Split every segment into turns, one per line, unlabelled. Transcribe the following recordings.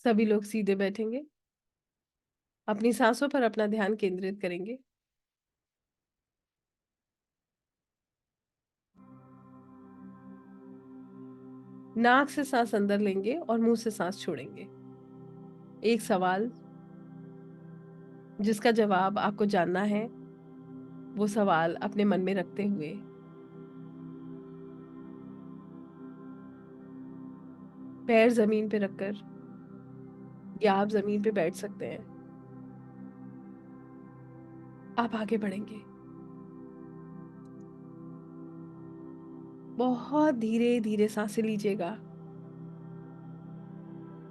सभी लोग सीधे बैठेंगे, अपनी सांसों पर अपना ध्यान केंद्रित करेंगे। नाक से सांस अंदर लेंगे और मुंह से सांस छोड़ेंगे। एक सवाल जिसका जवाब आपको जानना है, वो सवाल अपने मन में रखते हुए पैर जमीन पे रखकर, या आप जमीन पे बैठ सकते हैं, आप आगे बढ़ेंगे। बहुत धीरे धीरे सांसें लीजिएगा।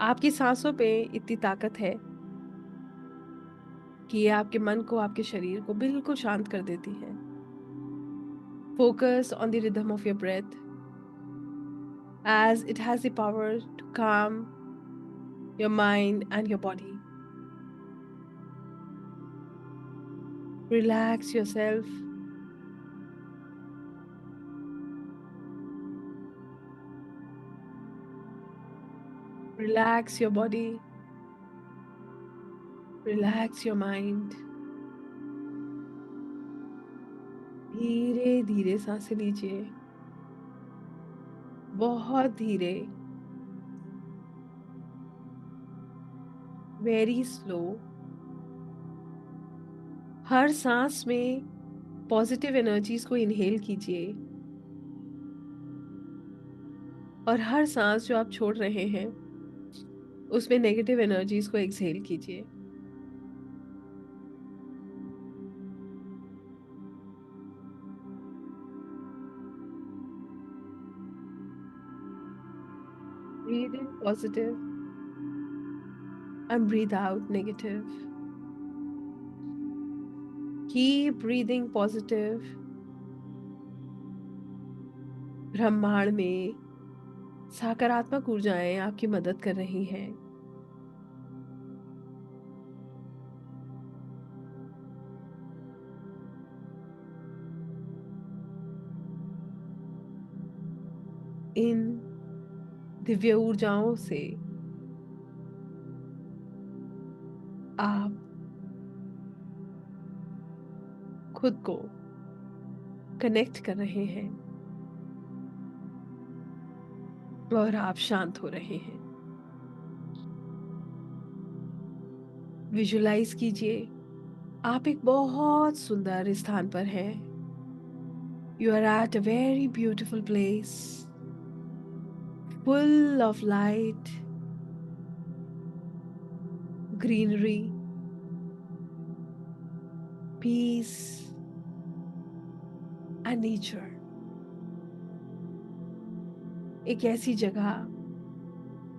आपकी सांसों पे इतनी ताकत है कि ये आपके मन को, आपके शरीर को बिल्कुल शांत कर देती है। Focus on the rhythm of your breath, as it has the power to calm your mind and your body. Relax yourself. Relax your body. Relax your mind. धीरे धीरे सांसें लीजिए, बहुत धीरे, वेरी स्लो। हर सांस में पॉजिटिव एनर्जीज को inhale कीजिए, और हर सांस जो आप छोड़ रहे हैं उसमें नेगेटिव एनर्जीज को एक्सहेल कीजिए। Breathe in positive and breathe out negative. Keep breathing positive. ब्रह्मांड में सकारात्मक ऊर्जाएं आपकी मदद कर रही हैं। इन दिव्य ऊर्जाओं से आप खुद को कनेक्ट कर रहे हैं और आप शांत हो रहे हैं। विजुलाइज कीजिए, आप एक बहुत सुंदर स्थान पर हैं। You are at a very beautiful place, full of light, greenery, peace and nature. एक ऐसी जगह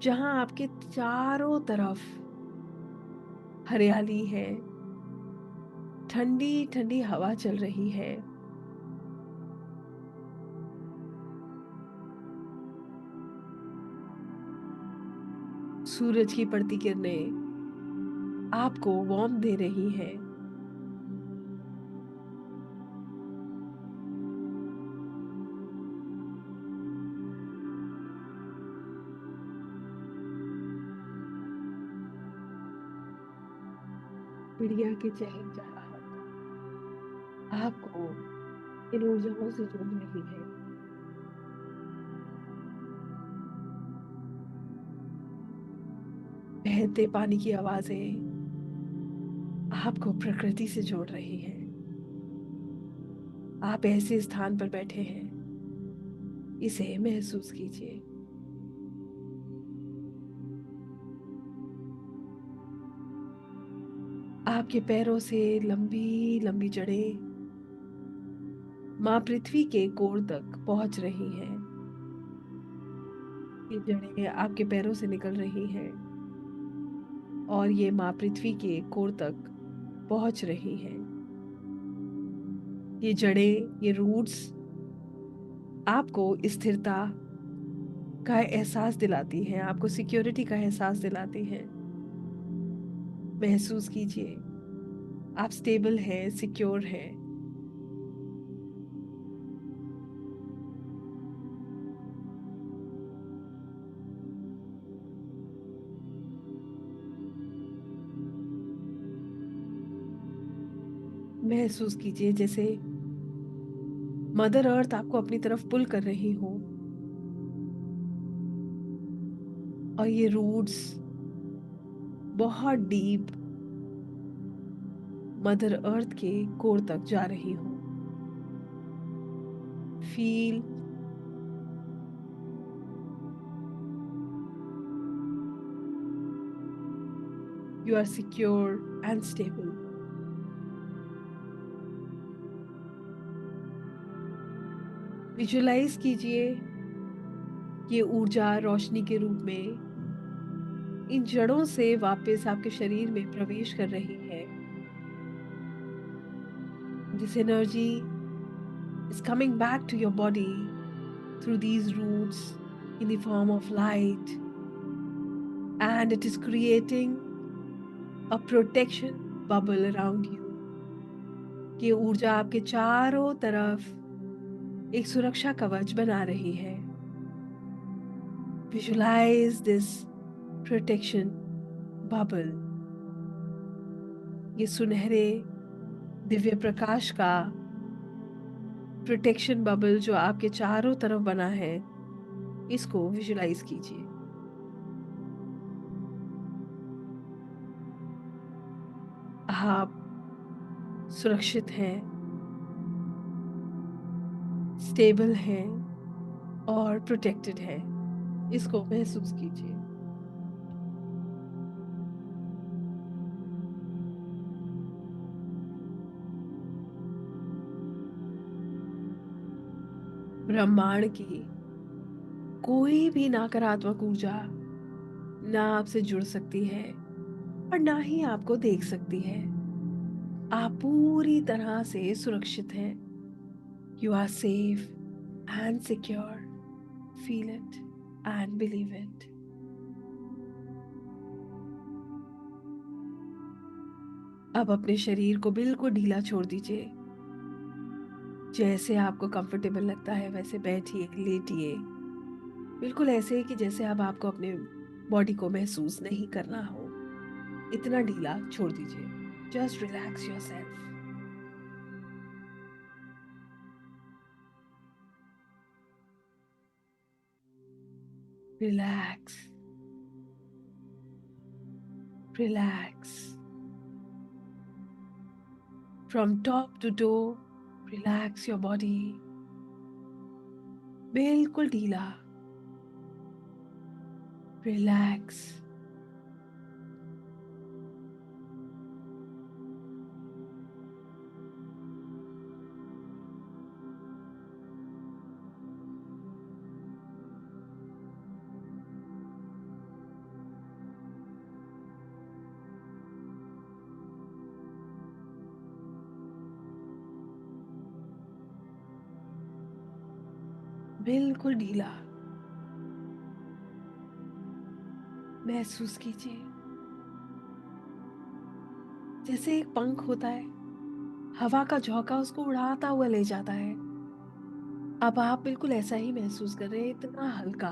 जहां आपके चारों तरफ हरियाली है, ठंडी ठंडी हवा चल रही है, सूरज की पड़ती किरणें आपको वार्म दे रही हैं। चिड़िया की चहचहाहट आपको इन ऊर्जाओं से जोड़ रही है। बहते पानी की आवाजें आपको प्रकृति से जोड़ रही है। आप ऐसे स्थान पर बैठे हैं, इसे महसूस कीजिए। आपके पैरों से लंबी लंबी जड़ें माँ पृथ्वी के कोर तक पहुंच रही हैं। ये जड़ें आपके पैरों से निकल रही हैं और ये माँ पृथ्वी के कोर तक पहुंच रही हैं। ये जड़ें, ये रूट्स आपको स्थिरता का एहसास दिलाती हैं, आपको सिक्योरिटी का एहसास दिलाती हैं। महसूस कीजिए, आप स्टेबल हैं, सिक्योर हैं। महसूस कीजिए जैसे मदर अर्थ आपको अपनी तरफ पुल कर रही हो और ये रूट्स बहुत डीप मदर अर्थ के कोर तक जा रही हो। Feel you are secure and stable. Visualise कीजिए ये ऊर्जा रोशनी के रूप में इन जड़ों से वापस आपके शरीर में प्रवेश कर रही है। This energy is coming back to your body through these roots in the form of light, and it is creating a protection bubble around you. ये ऊर्जा आपके चारों तरफ एक सुरक्षा कवच बना रही है। Visualize this protection bubble. ये सुनहरे दिव्य प्रकाश का प्रोटेक्शन बबल जो आपके चारों तरफ बना है, इसको विजुलाइज कीजिए। आप सुरक्षित हैं, स्टेबल हैं और प्रोटेक्टेड हैं। इसको महसूस कीजिए। ब्रह्मांड की कोई भी नकारात्मक ऊर्जा ना आपसे जुड़ सकती है और ना ही आपको देख सकती है। आप पूरी तरह से सुरक्षित हैं। You are safe and secure. Feel it and believe it. अब अपने शरीर को बिल्कुल ढीला छोड़ दीजिए। जैसे आपको कंफर्टेबल लगता है वैसे बैठिए, लेटिए, बिल्कुल ऐसे कि जैसे अब आपको अपने बॉडी को महसूस नहीं करना हो। इतना ढीला छोड़ दीजिए। Just relax yourself. Relax, relax from top to toe. Relax your body. बिल्कुल ढीला। रिलैक्स। बिल्कुल ढीला महसूस कीजिए। जैसे एक पंख होता है, हवा का झोंका उसको उड़ाता हुआ ले जाता है। अब आप बिल्कुल ऐसा ही महसूस कर रहे हैं, इतना हल्का।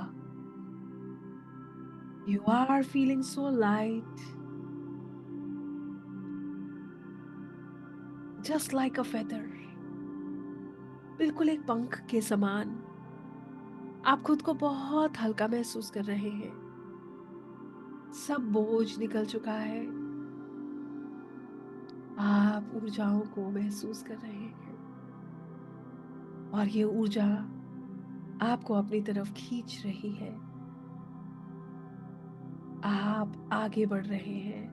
You are feeling so light, just like a feather. बिल्कुल एक पंख के समान आप खुद को बहुत हल्का महसूस कर रहे हैं। सब बोझ निकल चुका है। आप ऊर्जाओं को महसूस कर रहे हैं और ये ऊर्जा आपको अपनी तरफ खींच रही है। आप आगे बढ़ रहे हैं।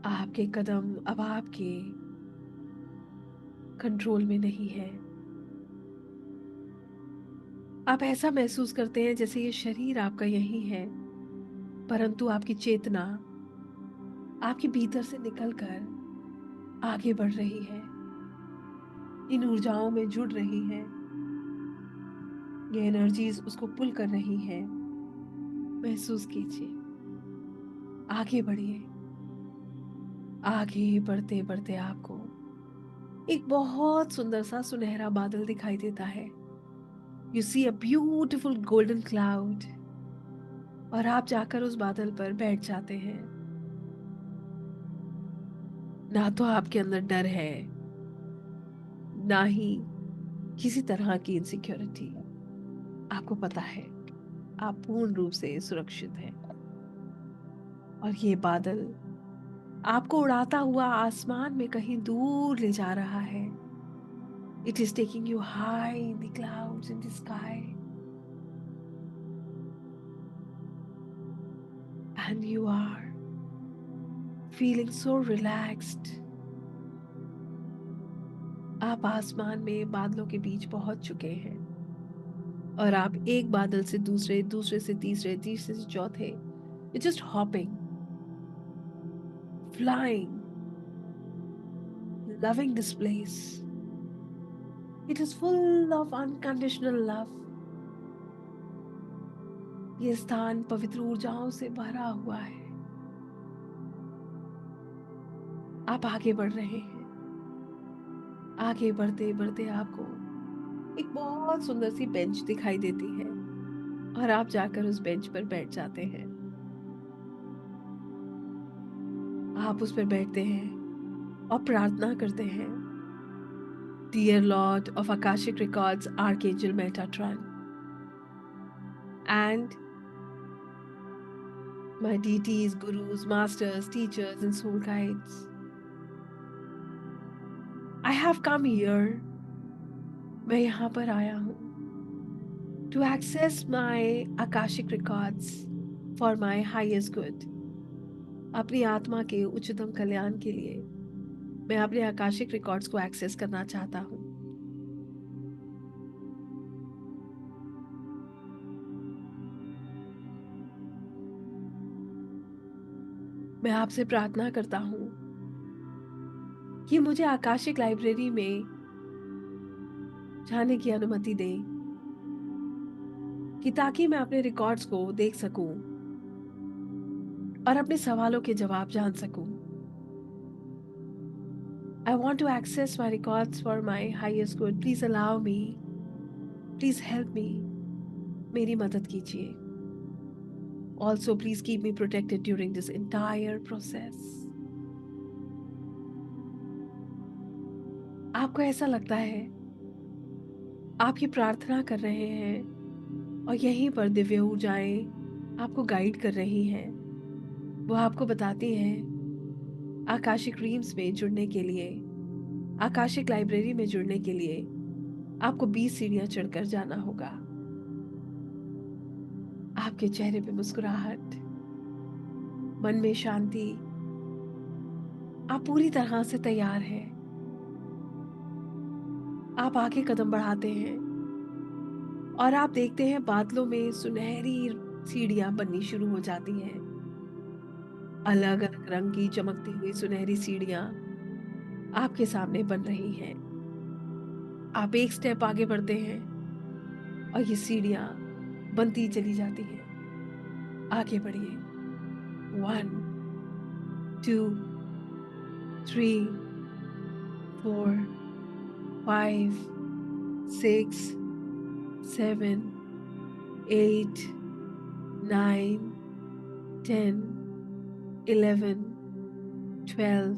आपके कदम अब आपके कंट्रोल में नहीं है। आप ऐसा महसूस करते हैं जैसे ये शरीर आपका यही है, परंतु आपकी चेतना आपके भीतर से निकलकर आगे बढ़ रही है, इन ऊर्जाओं में जुड़ रही है। ये एनर्जीज उसको पुल कर रही है। महसूस कीजिए। आगे बढ़िए। आगे बढ़ते बढ़ते आपको एक बहुत सुंदर सा सुनहरा बादल दिखाई देता है। You see a beautiful golden cloud, और आप जाकर उस बादल पर बैठ जाते हैं। ना तो आपके अंदर डर है, ना ही किसी तरह की इनसिक्योरिटी। आपको पता है आप पूर्ण रूप से सुरक्षित हैं। और ये बादल आपको उड़ाता हुआ आसमान में कहीं दूर ले जा रहा है। It is taking you high in the clouds in the sky, and you are feeling so relaxed. आप आसमान में बादलों के बीच पहुंच चुके हैं और आप एक बादल से दूसरे, दूसरे से तीसरे, तीसरे से चौथे, just hopping, flying, loving this place. It is full of unconditional love. ये स्थान पवित्र ऊर्जाओं से भरा हुआ है। आप आगे बढ़ रहे हैं। आगे बढ़ते बढ़ते आपको एक बहुत सुंदर सी बेंच दिखाई देती है और आप जाकर उस बेंच पर बैठ जाते हैं। आप उस पर बैठते हैं और प्रार्थना करते हैं। Dear Lord of Akashic Records, Archangel Metatron, and my deities, gurus, masters, teachers, and soul guides, I have come here, मैं यहाँ पर आया हूँ, to access my Akashic records for my highest good. अपनी आत्मा के उच्चतम कल्याण के लिए मैं अपने आकाशिक रिकॉर्ड्स को एक्सेस करना चाहता हूँ। मैं आपसे प्रार्थना करता हूँ कि मुझे आकाशिक लाइब्रेरी में जाने की अनुमति दें, कि ताकि मैं अपने रिकॉर्ड्स को देख सकूं और अपने सवालों के जवाब जान सकूं। I want to access my records for my highest good. Please allow me. Please help me. मेरी मदद कीजिए। Also, please keep me protected during this entire process. आपको ऐसा लगता है आप ये प्रार्थना कर रहे हैं और यहीं पर दिव्य ऊर्जाएं आपको गाइड कर रही हैं। वो आपको बताती हैं आकाशिक ड्रीम्स में जुड़ने के लिए, आकाशिक लाइब्रेरी में जुड़ने के लिए आपको 20 सीढ़ियां चढ़कर जाना होगा। आपके चेहरे पे मुस्कुराहट, मन में शांति, आप पूरी तरह से तैयार हैं। आप आगे कदम बढ़ाते हैं और आप देखते हैं बादलों में सुनहरी सीढ़ियां बननी शुरू हो जाती हैं। अलग अलग रंग की चमकती हुई सुनहरी सीढ़ियां आपके सामने बन रही हैं। आप एक स्टेप आगे बढ़ते हैं और ये सीढ़ियां बनती चली जाती हैं। आगे बढ़िए। 1, 2, 3, 4, 5, 6, 7, 8, 9, 10, 11, 12,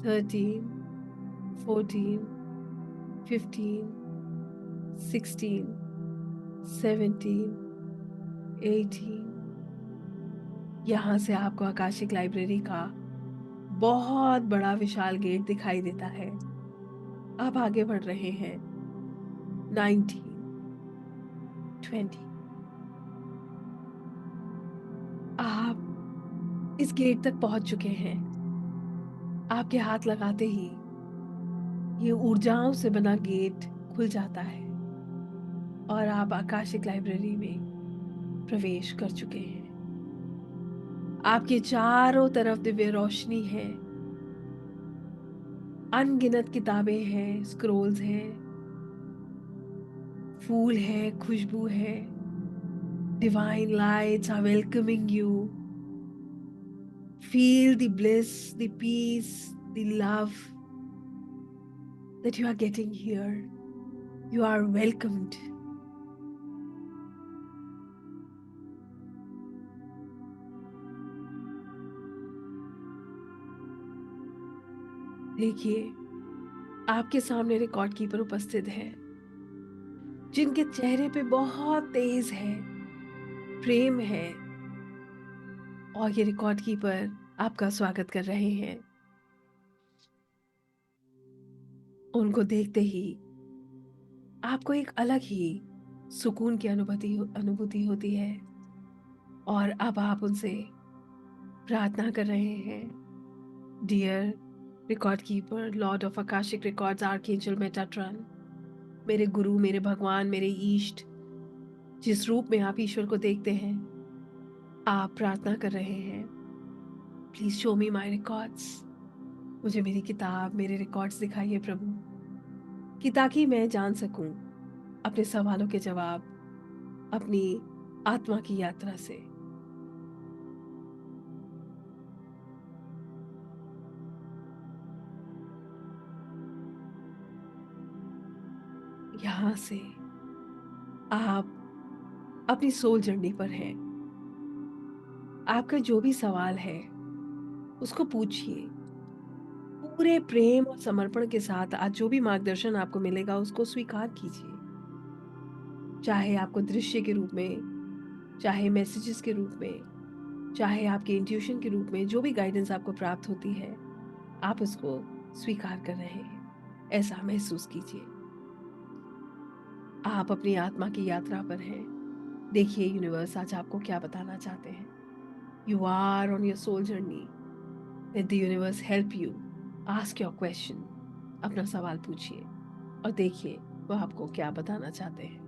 13, 14, 15, 16, 17, 18। यहाँ से आपको आकाशिक लाइब्रेरी का बहुत बड़ा विशाल गेट दिखाई देता है। आप आगे बढ़ रहे हैं। 19, 20। आप इस गेट तक पहुंच चुके हैं। आपके हाथ लगाते ही ये ऊर्जाओं से बना गेट खुल जाता है और आप आकाशिक लाइब्रेरी में प्रवेश कर चुके हैं। आपके चारों तरफ दिव्य रोशनी है, अनगिनत किताबें हैं, स्क्रोल्स हैं, फूल है, खुशबू है। Divine lights are welcoming you. Feel the bliss, the peace, the love that you are getting here. You are welcomed. देखिए, आपके सामने रिकॉर्ड कीपर उपस्थित है, जिनके चेहरे पे बहुत तेज है, प्रेम है, और ये रिकॉर्ड कीपर आपका स्वागत कर रहे हैं। उनको देखते ही आपको एक अलग ही सुकून की अनुभूति होती है, और अब आप उनसे प्रार्थना कर रहे हैं। Dear record keeper, lord of Akashic records, archangel Metatron, मेरे गुरु, मेरे भगवान, मेरे ईष्ट, जिस रूप में आप ईश्वर को देखते हैं, आप प्रार्थना कर रहे हैं, please show me my records. मुझे मेरी किताब, मेरे रिकॉर्ड्स दिखाइए प्रभु, कि ताकि मैं जान सकूं अपने सवालों के जवाब अपनी आत्मा की यात्रा से। यहाँ से आप अपनी सोल जर्नी पर हैं। आपका जो भी सवाल है उसको पूछिए, पूरे प्रेम और समर्पण के साथ। आज जो भी मार्गदर्शन आपको मिलेगा उसको स्वीकार कीजिए, चाहे आपको दृश्य के रूप में, चाहे मैसेजेस के रूप में, चाहे आपके इंट्यूशन के रूप में, जो भी गाइडेंस आपको प्राप्त होती है, आप उसको स्वीकार कर रहे हैं, ऐसा महसूस कीजिए। आप अपनी आत्मा की यात्रा पर हैं। देखिए यूनिवर्स आज आपको क्या बताना चाहते हैं। You are on your soul journey. Let the universe help you. Ask your question, अपना सवाल पूछिए और देखिए वो आपको क्या बताना चाहते हैं।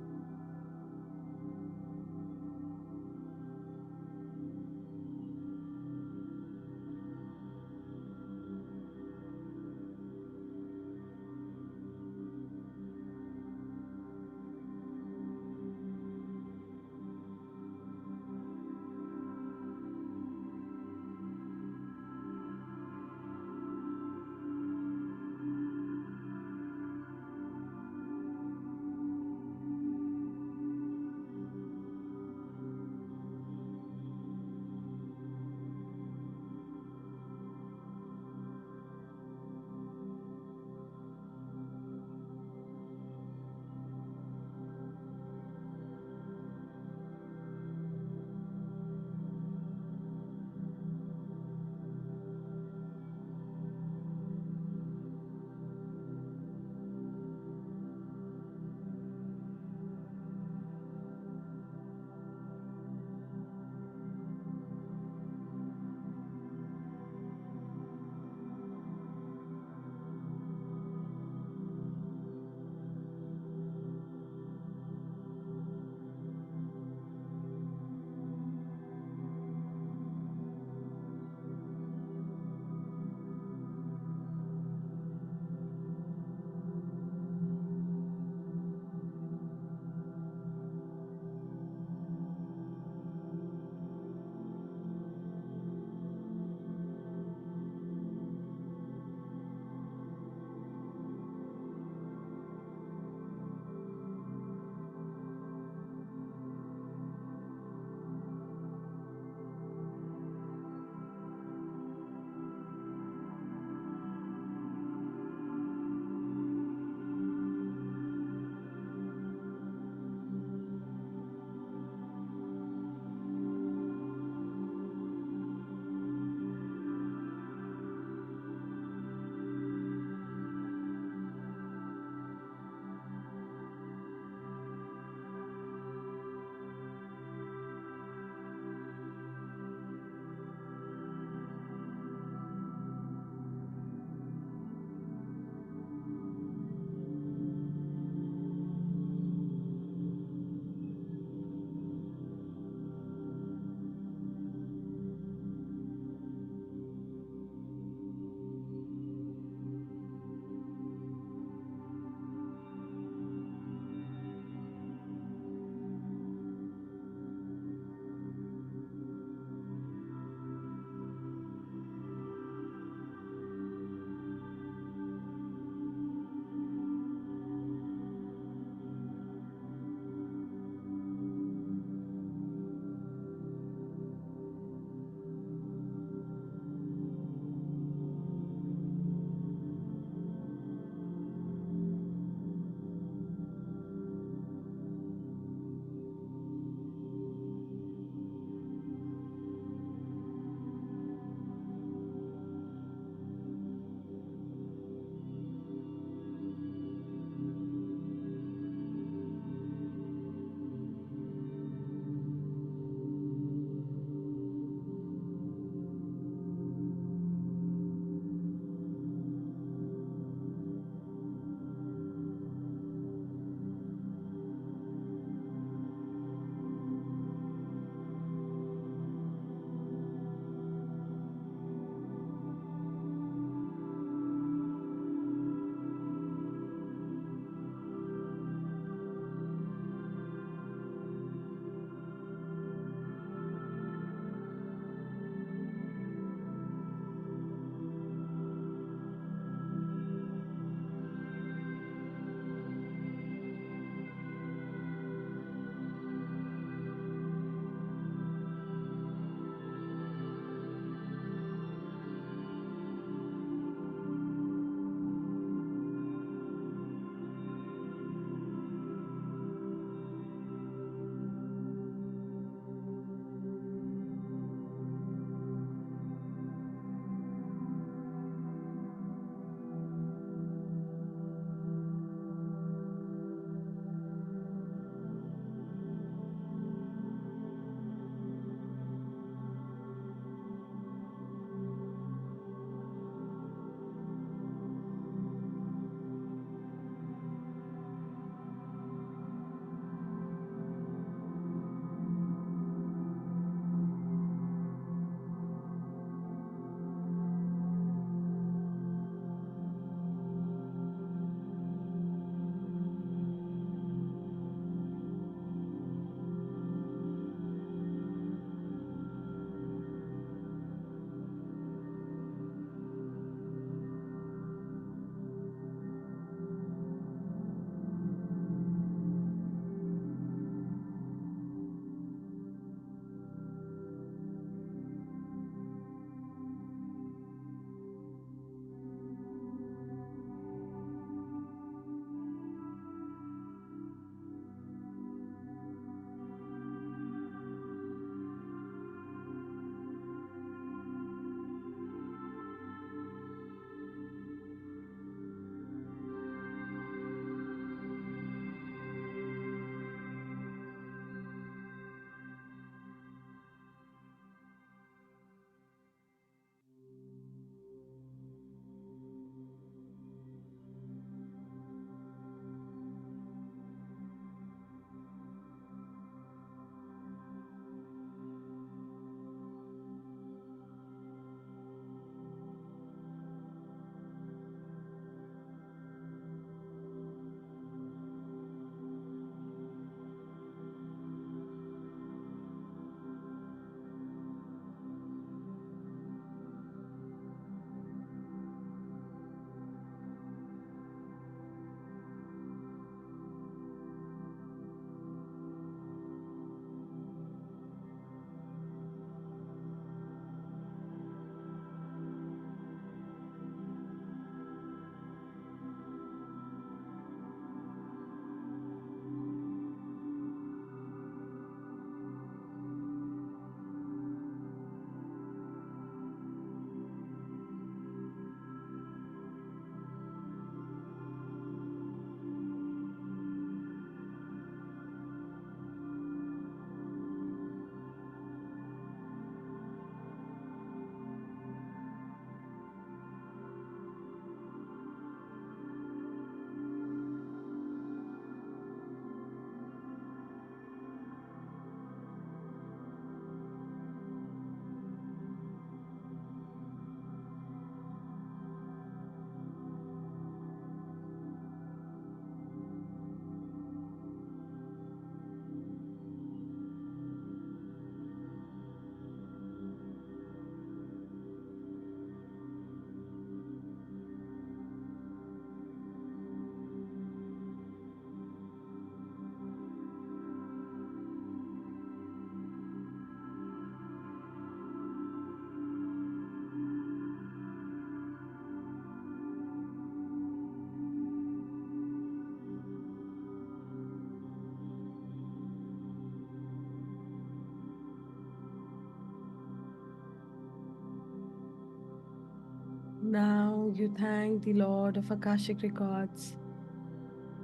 Now you thank the Lord of Akashic Records,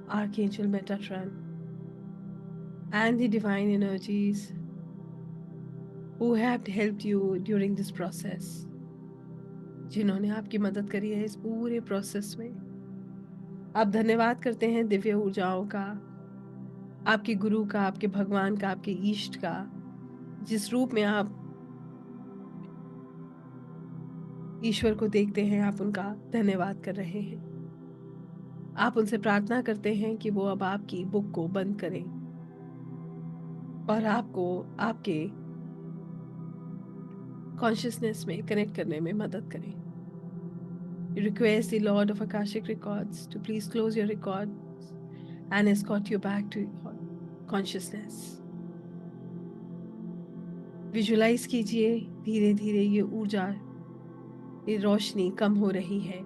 Archangel Metatron, and the divine energies who have helped you during this process, जिन्होंने आपकी मदद करी है इस पूरे प्रोसेस में। आप धन्यवाद करते हैं दिव्य ऊर्जाओं का, आपके गुरु का, आपके भगवान का, आपके ईष्ट का, जिस रूप में आप ईश्वर को देखते हैं, आप उनका धन्यवाद कर रहे हैं। आप उनसे प्रार्थना करते हैं कि वो अब आपकी बुक को बंद करें और आपको आपके कॉन्शियसनेस में कनेक्ट करने में मदद करें। You request the Lord of Akashic Records to please close your records and escort you back to your consciousness. Visualise कीजिए धीरे धीरे ये ऊर्जा, ये रोशनी कम हो रही है।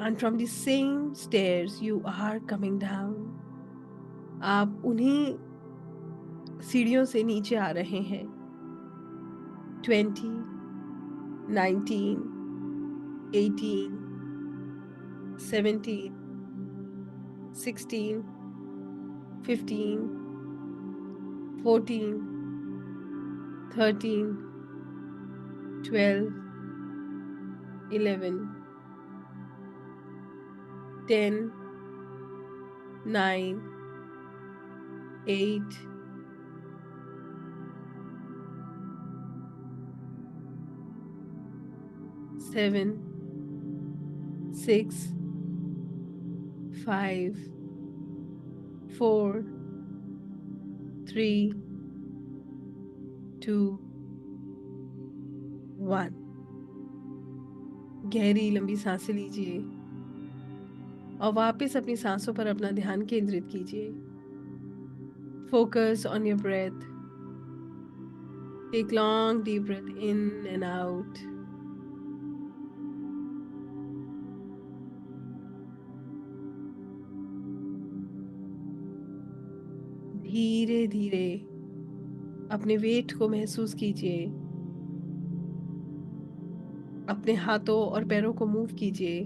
And from the same stairs you are coming down. आप उन्हीं सीढ़ियों से नीचे आ रहे हैं। 20, 19, 18, 17, 16, 15, 14, 13, 12, 11, 10, 9, 8, 7, 6, 5, 4, 3, 2, 1। गहरी लंबी सांसें लीजिए और वापस अपनी सांसों पर अपना ध्यान केंद्रित कीजिए। Focus on your breath. Take long deep breath in and out. धीरे धीरे अपने वेट को महसूस कीजिए। अपने हाथों और पैरों को मूव कीजिए।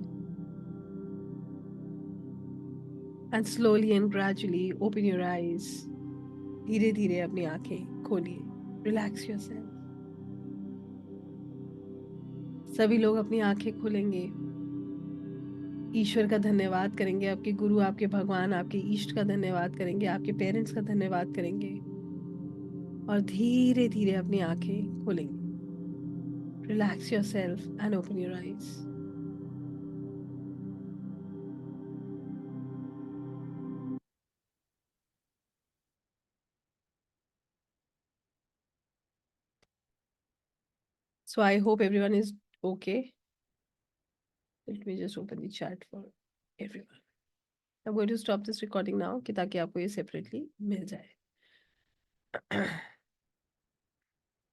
And slowly and gradually open your eyes. धीरे धीरे अपनी आंखें खोलिए। Relax yourself. सभी लोग अपनी आंखें खोलेंगे, ईश्वर का धन्यवाद करेंगे, आपके गुरु, आपके भगवान, आपके इष्ट का धन्यवाद करेंगे, आपके पेरेंट्स का धन्यवाद करेंगे और धीरे धीरे अपनी आंखें खोलेंगे। Relax yourself and open your eyes. So I hope everyone is okay. Let me just open the chat for everyone. I'm going to stop this recording now कि ताकि आपको ये separately मिल जाए।